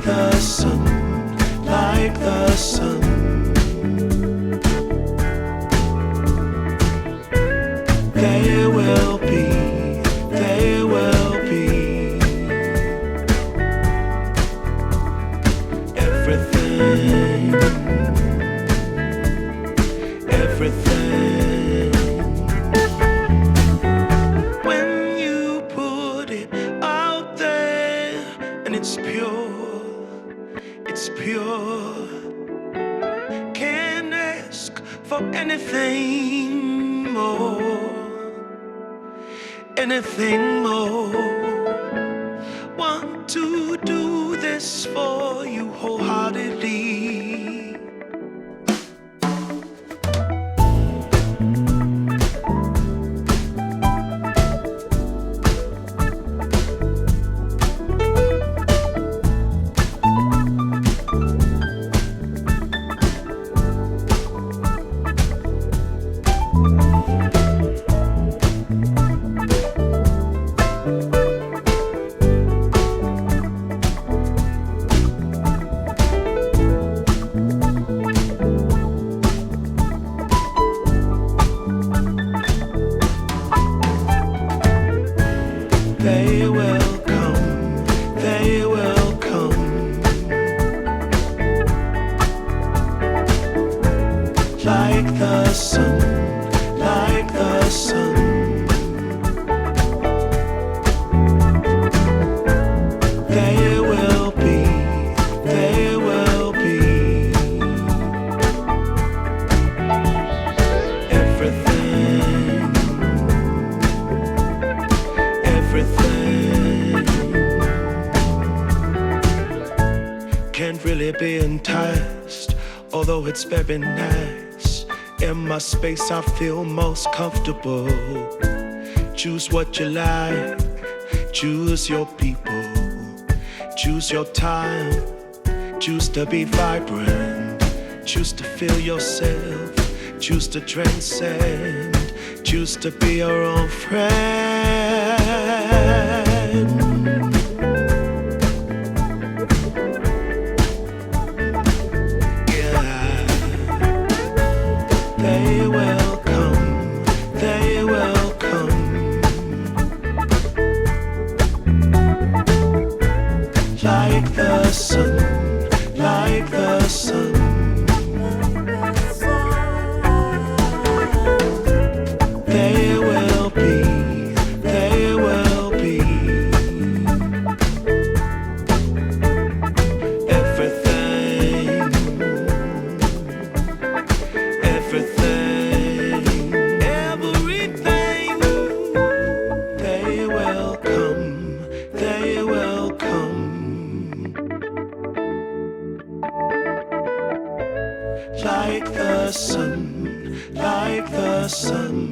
the sun, like the sun. They will be, they will be everything, everything. When you put it out there and it's pure, it's pure. Can't ask for anything more, anything more. Want to do this for you wholeheartedly. They will come, they will come, like the sun, like the sun. They will be, they will be everything, everything. Can't really be enticed, although it's very nice. In my space I feel most comfortable. Choose what you like, choose your people, choose your time, choose to be vibrant, choose to feel yourself, choose to transcend, choose to be your own friend. Yeah, they will come, they will come, like the sun, like the sun. They will be, they will be everything, everything, everything. They will come, they will come, like the sun, like the sun.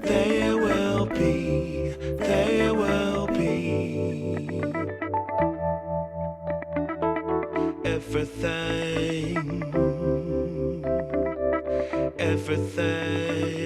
They will be, they will be everything, everything.